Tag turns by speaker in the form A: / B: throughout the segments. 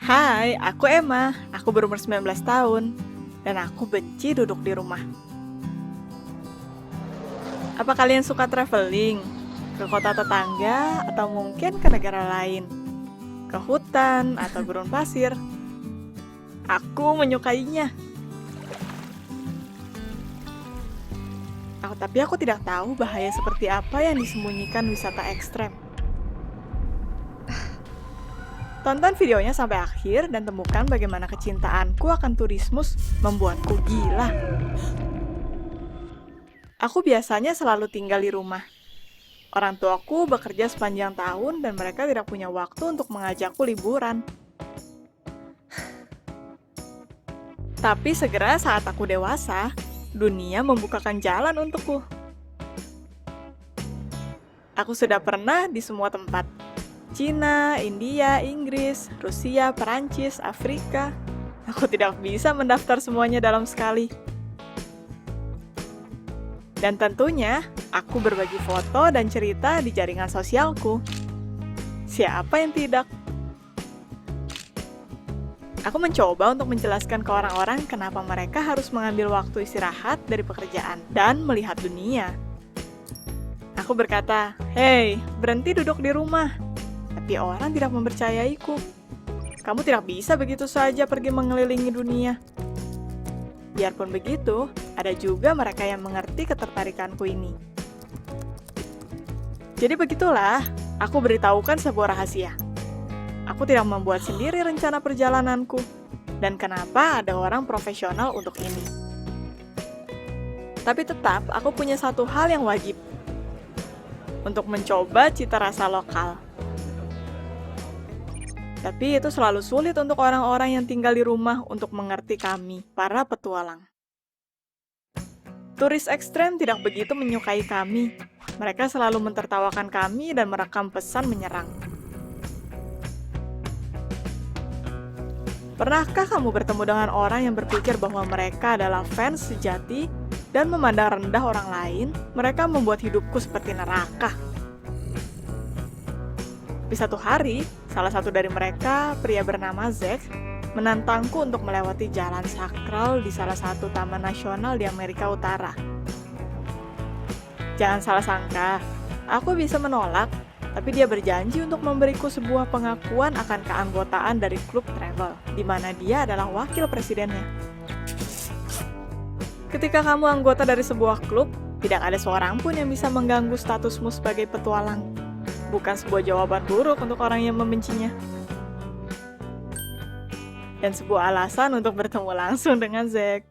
A: Hai, aku Emma. Aku berumur 19 tahun. Dan aku benci duduk di rumah. Apa kalian suka traveling? Ke kota tetangga atau mungkin ke negara lain? Ke hutan atau gurun pasir? Aku menyukainya. Tapi aku tidak tahu bahaya seperti apa yang disembunyikan wisata ekstrem. Tonton videonya sampai akhir dan temukan bagaimana kecintaanku akan turismus membuatku gila. Aku biasanya selalu tinggal di rumah. Orang tuaku bekerja sepanjang tahun dan mereka tidak punya waktu untuk mengajakku liburan. Tapi segera saat aku dewasa, dunia membukakan jalan untukku. Aku sudah pernah di semua tempat. Cina, India, Inggris, Rusia, Perancis, Afrika. Aku tidak bisa mendaftar semuanya dalam sekali. Dan tentunya, aku berbagi foto dan cerita di jaringan sosialku. Siapa yang tidak? Aku mencoba untuk menjelaskan ke orang-orang kenapa mereka harus mengambil waktu istirahat dari pekerjaan dan melihat dunia. Aku berkata, "Hei, berhenti duduk di rumah." Tapi orang tidak mempercayaiku. Kamu tidak bisa begitu saja pergi mengelilingi dunia. Biarpun begitu, ada juga mereka yang mengerti ketertarikanku ini. Jadi begitulah, aku beritahukan sebuah rahasia. Aku tidak membuat sendiri rencana perjalananku, dan kenapa ada orang profesional untuk ini. Tapi tetap, aku punya satu hal yang wajib, untuk mencoba cita rasa lokal. Tapi itu selalu sulit untuk orang-orang yang tinggal di rumah untuk mengerti kami, para petualang. Turis ekstrem tidak begitu menyukai kami. Mereka selalu mentertawakan kami dan merekam pesan menyerang. Pernahkah kamu bertemu dengan orang yang berpikir bahwa mereka adalah fans sejati dan memandang rendah orang lain? Mereka membuat hidupku seperti neraka. Tapi satu hari, salah satu dari mereka, pria bernama Zack, menantangku untuk melewati jalan sakral di salah satu taman nasional di Amerika Utara. Jangan salah sangka, aku bisa menolak, tapi dia berjanji untuk memberiku sebuah pengakuan akan keanggotaan dari klub travel, di mana dia adalah wakil presidennya. Ketika kamu anggota dari sebuah klub, tidak ada seorang pun yang bisa mengganggu statusmu sebagai petualang. Bukan sebuah jawaban buruk untuk orang yang membencinya. Dan sebuah alasan untuk bertemu langsung dengan Zack.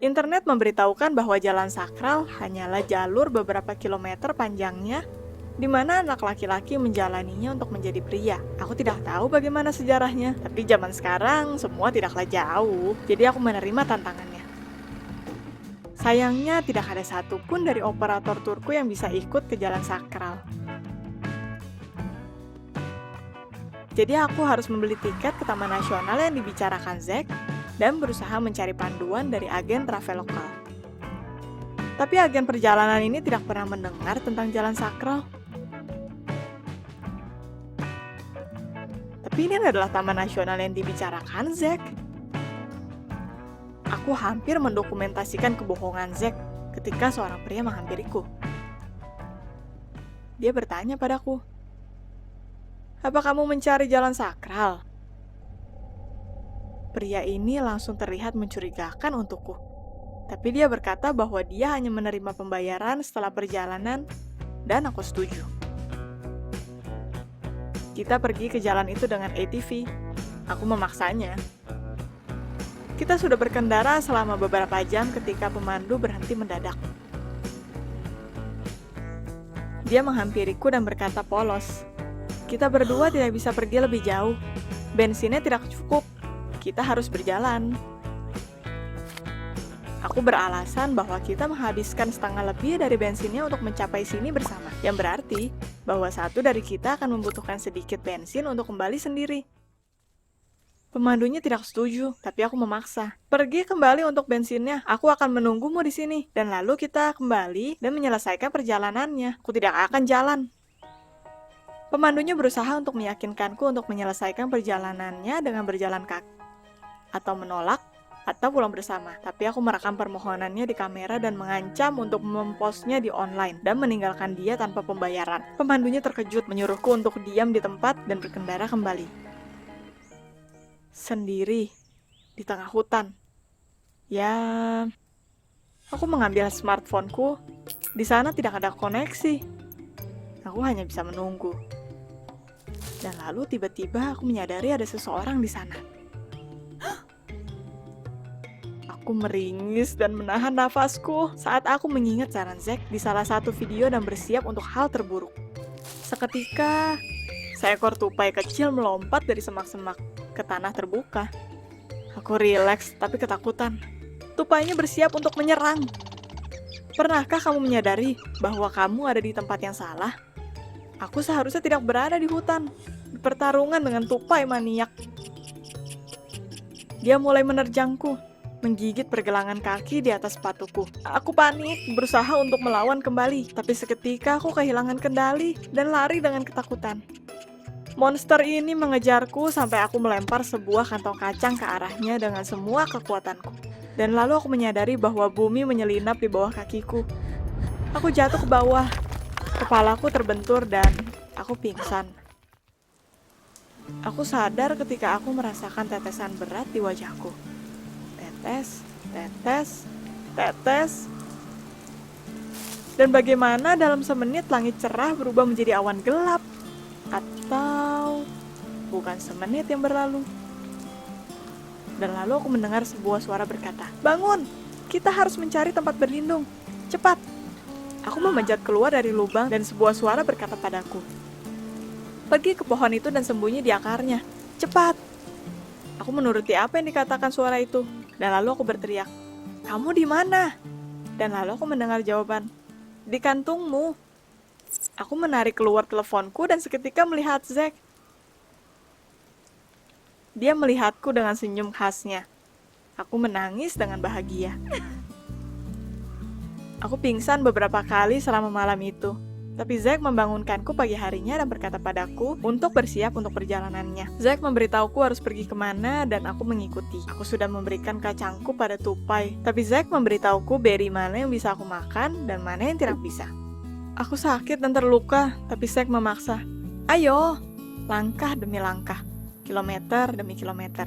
A: Internet memberitahukan bahwa jalan sakral hanyalah jalur beberapa kilometer panjangnya di mana anak laki-laki menjalaninya untuk menjadi pria. Aku tidak tahu bagaimana sejarahnya, tapi zaman sekarang semua tidaklah jauh, jadi aku menerima tantangannya. Sayangnya tidak ada satupun dari operator turku yang bisa ikut ke jalan sakral. Jadi aku harus membeli tiket ke Taman Nasional yang dibicarakan Zack dan berusaha mencari panduan dari agen travel lokal. Tapi agen perjalanan ini tidak pernah mendengar tentang jalan sakral. Tapi ini adalah Taman Nasional yang dibicarakan Zack. Aku hampir mendokumentasikan kebohongan Zack ketika seorang pria menghampiriku. Dia bertanya padaku, "Apa kamu mencari jalan sakral?" Pria ini langsung terlihat mencurigakan untukku. Tapi dia berkata bahwa dia hanya menerima pembayaran setelah perjalanan, dan aku setuju. Kita pergi ke jalan itu dengan ATV. Aku memaksanya. Kita sudah berkendara selama beberapa jam ketika pemandu berhenti mendadak. Dia menghampiriku dan berkata polos, "Kita berdua tidak bisa pergi lebih jauh. Bensinnya tidak cukup. Kita harus berjalan." Aku beralasan bahwa kita menghabiskan setengah lebih dari bensinnya untuk mencapai sini bersama. Yang berarti bahwa satu dari kita akan membutuhkan sedikit bensin untuk kembali sendiri. Pemandunya tidak setuju, tapi aku memaksa. "Pergi kembali untuk bensinnya, aku akan menunggumu di sini. Dan lalu kita kembali dan menyelesaikan perjalanannya. Aku tidak akan jalan." Pemandunya berusaha untuk meyakinkanku untuk menyelesaikan perjalanannya dengan berjalan kaki, atau menolak, atau pulang bersama. Tapi aku merekam permohonannya di kamera dan mengancam untuk mempostnya di online dan meninggalkan dia tanpa pembayaran. Pemandunya terkejut, menyuruhku untuk diam di tempat dan berkendara kembali. Sendiri, di tengah hutan. Ya, aku mengambil smartphoneku. Di sana tidak ada koneksi. Aku hanya bisa menunggu. Dan lalu tiba-tiba aku menyadari ada seseorang di sana. Aku meringis dan menahan nafasku saat aku mengingat saran Zack di salah satu video dan bersiap untuk hal terburuk. Seketika, seekor tupai kecil melompat dari semak-semak ke tanah terbuka. Aku rileks tapi ketakutan. Tupainya bersiap untuk menyerang. Pernahkah kamu menyadari bahwa kamu ada di tempat yang salah? Aku seharusnya tidak berada di hutan, bertarungan dengan tupai maniak. Dia mulai menerjangku, menggigit pergelangan kaki di atas sepatuku. Aku panik, berusaha untuk melawan kembali, tapi seketika aku kehilangan kendali dan lari dengan ketakutan. Monster ini mengejarku sampai aku melempar sebuah kantong kacang ke arahnya dengan semua kekuatanku. Dan lalu aku menyadari bahwa bumi menyelinap di bawah kakiku. Aku jatuh ke bawah. Kepalaku terbentur dan aku pingsan. Aku sadar ketika aku merasakan tetesan berat di wajahku. Tetes, tetes, tetes. Dan bagaimana dalam semenit langit cerah berubah menjadi awan gelap? Atau bukan semenit yang berlalu? Dan lalu aku mendengar sebuah suara berkata, "Bangun! Kita harus mencari tempat berlindung. Cepat!" Aku memanjat keluar dari lubang dan sebuah suara berkata padaku, "Pergi ke pohon itu dan sembunyi di akarnya. Cepat!" Aku menuruti apa yang dikatakan suara itu. Dan lalu aku berteriak, "Kamu di mana?" Dan lalu aku mendengar jawaban, "Di kantungmu." Aku menarik keluar teleponku dan seketika melihat Zack. Dia melihatku dengan senyum khasnya. Aku menangis dengan bahagia. Aku pingsan beberapa kali selama malam itu. Tapi Zack membangunkanku pagi harinya dan berkata padaku untuk bersiap untuk perjalanannya. Zack memberitahuku harus pergi kemana dan aku mengikuti. Aku sudah memberikan kacangku pada tupai. Tapi Zack memberitahuku beri mana yang bisa aku makan dan mana yang tidak bisa. Aku sakit dan terluka, tapi Zack memaksa. "Ayo!" Langkah demi langkah. Kilometer demi kilometer.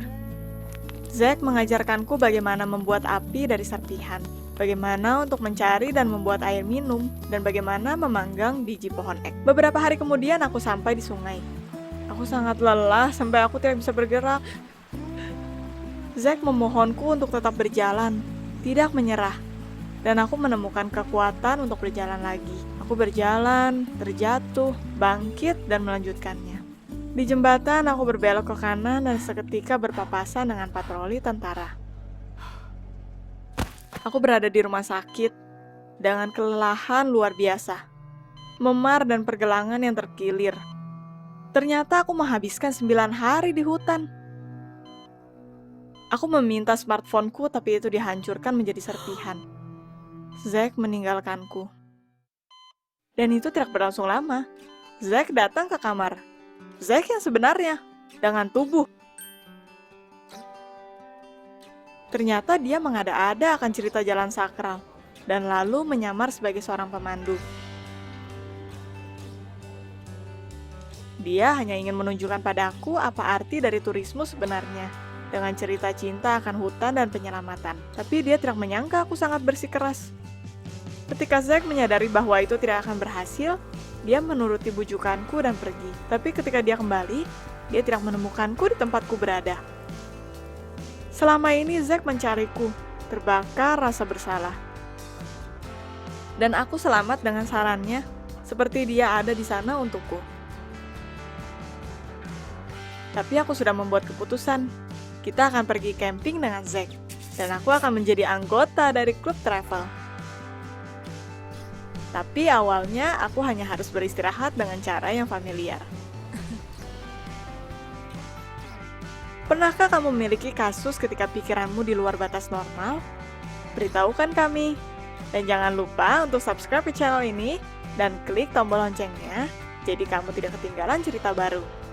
A: Zack mengajarkanku bagaimana membuat api dari serpihan, bagaimana untuk mencari dan membuat air minum, dan bagaimana memanggang biji pohon ek. Beberapa hari kemudian aku sampai di sungai. Aku sangat lelah sampai aku tidak bisa bergerak. Zack memohonku untuk tetap berjalan, tidak menyerah, dan aku menemukan kekuatan untuk berjalan lagi. Aku berjalan, terjatuh, bangkit, dan melanjutkannya. Di jembatan, aku berbelok ke kanan dan seketika berpapasan dengan patroli tentara. Aku berada di rumah sakit dengan kelelahan luar biasa, memar dan pergelangan yang terkilir. Ternyata aku menghabiskan 9 hari di hutan. Aku meminta smartphoneku tapi itu dihancurkan menjadi serpihan. Zack meninggalkanku. Dan itu tidak berlangsung lama. Zack datang ke kamar. Zack yang sebenarnya, dengan tubuh. Ternyata dia mengada-ada akan cerita jalan sakral, dan lalu menyamar sebagai seorang pemandu. Dia hanya ingin menunjukkan padaku apa arti dari turisme sebenarnya, dengan cerita cinta akan hutan dan penyelamatan. Tapi dia tidak menyangka aku sangat bersikeras. Ketika Zack menyadari bahwa itu tidak akan berhasil, dia menuruti bujukanku dan pergi. Tapi ketika dia kembali, dia tidak menemukanku di tempatku berada. Selama ini Zack mencariku, terbakar rasa bersalah. Dan aku selamat dengan sarannya, seperti dia ada di sana untukku. Tapi aku sudah membuat keputusan. Kita akan pergi camping dengan Zack, dan aku akan menjadi anggota dari klub travel. Tapi awalnya aku hanya harus beristirahat dengan cara yang familiar. Pernahkah kamu memiliki kasus ketika pikiranmu di luar batas normal? Beritahukan kami. Dan jangan lupa untuk subscribe ke channel ini dan klik tombol loncengnya jadi kamu tidak ketinggalan cerita baru.